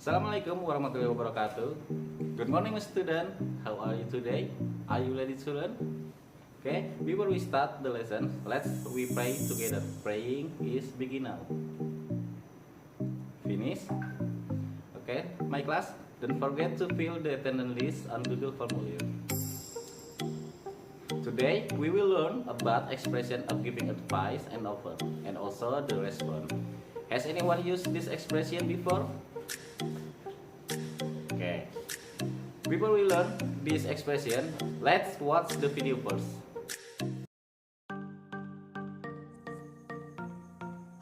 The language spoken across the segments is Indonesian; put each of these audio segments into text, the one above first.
Assalamualaikum warahmatullahi wabarakatuh. Good morning, student. How are you today? Are you ready to learn? Okay, before we start the lesson, we pray together. Praying is begin now. Finish? Okay, my class, don't forget to fill the attendance list on Google Formulaire. Today, we will learn about expression of giving advice and offer, and also the response. Has anyone used this expression before? Okay. Before we learn this expression, let's watch the video first.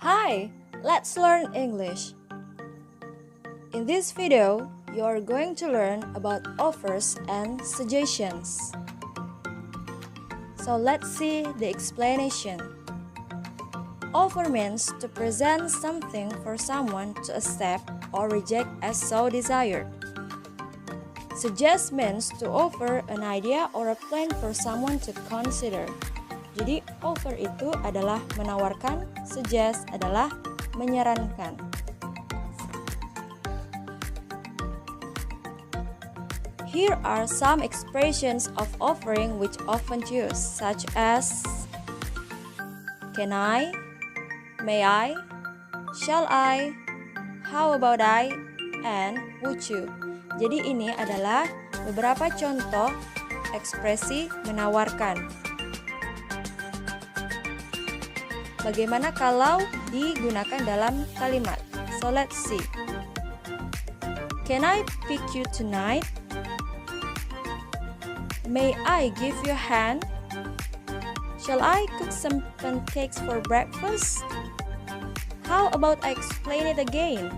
Hi, let's learn English. In this video, you are going to learn about offers and suggestions. So let's see the explanation. Offer means to present something for someone to accept or reject as so desired. Suggest means to offer an idea or a plan for someone to consider. Jadi offer itu adalah menawarkan, suggest adalah menyarankan. Here are some expressions of offering which often used, such as can I, may I, shall I, how about I, and would you. Jadi ini adalah beberapa contoh ekspresi menawarkan. Bagaimana kalau digunakan dalam kalimat? So let's see. Can I pick you tonight? May I give you a hand? Shall I cook some pancakes for breakfast? How about I explain it again?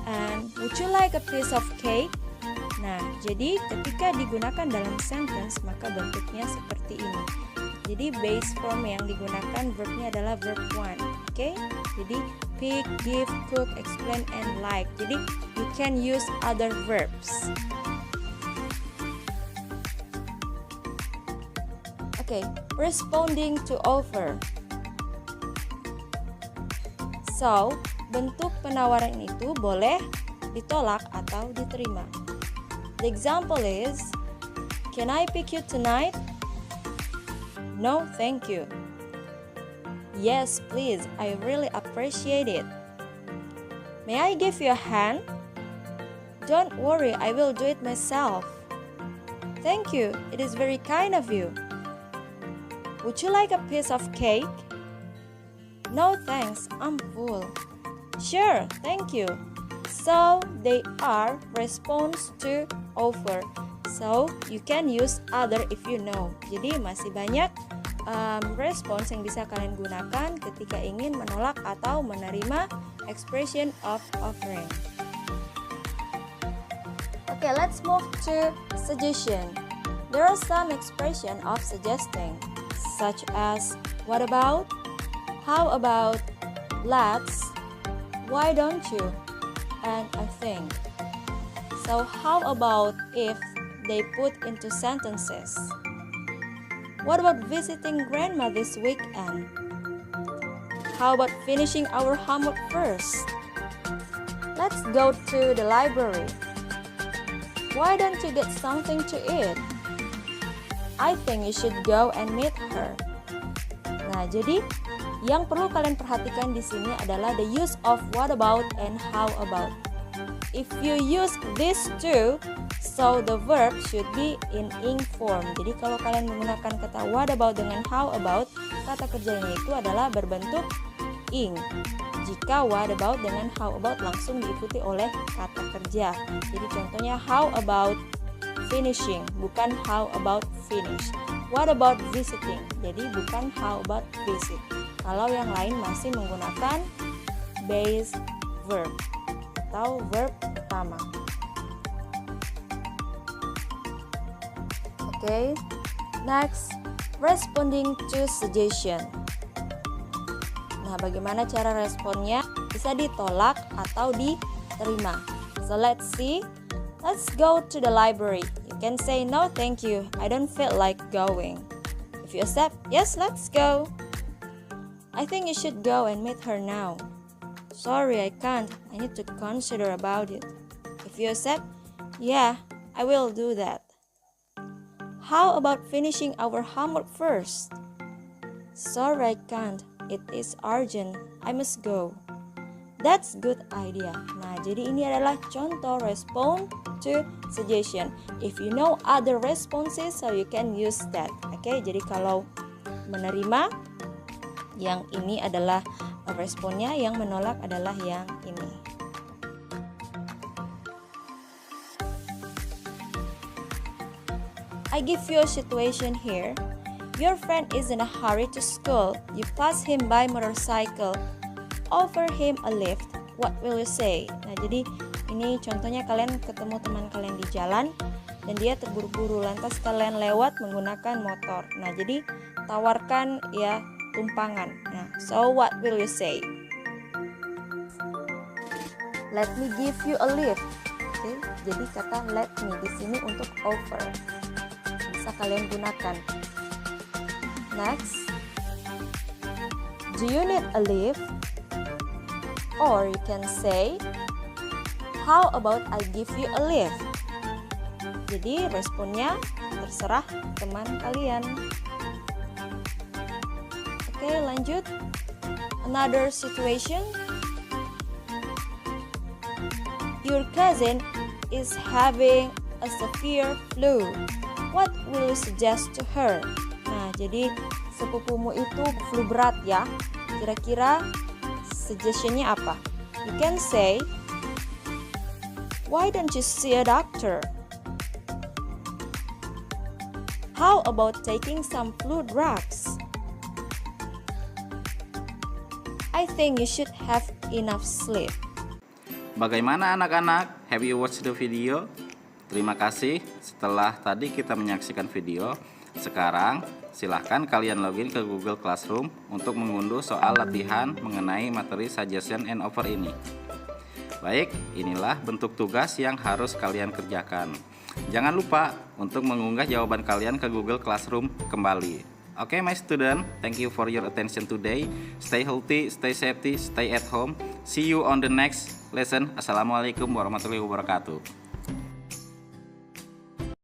And would you like a piece of cake? Nah, jadi ketika digunakan dalam sentence maka bentuknya seperti ini. Jadi base form yang digunakan verbnya adalah verb 1. Oke? Jadi pick, give, cook, explain, and like. Jadi you can use other verbs. Oke, responding to offer. So, bentuk penawaran itu boleh ditolak atau diterima. The example is, can I pick you tonight? No, thank you. Yes, please, I really appreciate it. May I give you a hand? Don't worry, I will do it myself. Thank you, it is very kind of you. Would you like a piece of cake? No, thanks, I'm full. Sure, thank you. So, they are response to offer. So, you can use other if you know. Jadi, masih banyak respons yang bisa kalian gunakan ketika ingin menolak atau menerima expression of offering. Okay, let's move to suggestion. There are some expression of suggesting, such as what about, how about, let's, why don't you, and I think. So how about if they put into sentences? What about visiting grandma this weekend? How about finishing our homework first? Let's go to the library. Why don't you get something to eat? I think you should go and meet her. Nah, jadi yang perlu kalian perhatikan di sini adalah the use of what about and how about. If you use these two, so the verb should be in ing form. Jadi kalau kalian menggunakan kata what about dengan how about, kata kerjanya itu adalah berbentuk ing. Jika what about dengan how about langsung diikuti oleh kata kerja. Jadi contohnya how about finishing, bukan how about finish. What about visiting? Jadi bukan how about visit. Kalau yang lain masih menggunakan base verb atau verb utama. Okay, next, responding to suggestion. Nah, bagaimana cara responnya? Bisa ditolak atau diterima. So let's see. Let's go to the library. You can say no, thank you. I don't feel like going. If you accept, yes, let's go. I think you should go and meet her now. Sorry, I can't. I need to consider about it. Vio said, "Yeah, I will do that." "How about finishing our homework first?" "Sorry, I can't. It is urgent. I must go." "That's good idea." Nah, jadi ini adalah contoh respond to suggestion. If you know other responses, so you can use that. Oke, jadi kalau menerima, yang ini adalah responnya, yang menolak adalah yang ini. I give you a situation here. Your friend is in a hurry to school. You pass him by motorcycle. Offer him a lift. What will you say? Nah, jadi ini contohnya kalian ketemu teman kalian di jalan dan dia terburu-buru, lantas kalian lewat menggunakan motor. Nah, jadi tawarkan ya tumpangan. Nah, so what will you say? Let me give you a lift. Oke, jadi kata let me di sini untuk offer. Bisa kalian gunakan. Next, do you need a lift? Or you can say, how about I give you a lift? Jadi responnya terserah teman kalian. Oke, lanjut. Another situation. Your cousin is having a severe flu. What will you suggest to her? Nah, jadi sepupumu itu flu berat ya. Kira-kira suggestionnya apa? You can say, why don't you see a doctor? How about taking some flu drugs? I think you should have enough sleep. Bagaimana anak-anak? Have you watched the video? Terima kasih. Setelah tadi kita menyaksikan video, sekarang silahkan kalian login ke Google Classroom untuk mengunduh soal latihan mengenai materi suggestion and offer ini. Baik, inilah bentuk tugas yang harus kalian kerjakan. Jangan lupa untuk mengunggah jawaban kalian ke Google Classroom kembali. Okay, my student, thank you for your attention today. Stay healthy, stay safety, stay at home. See you on the next lesson. Assalamualaikum warahmatullahi wabarakatuh.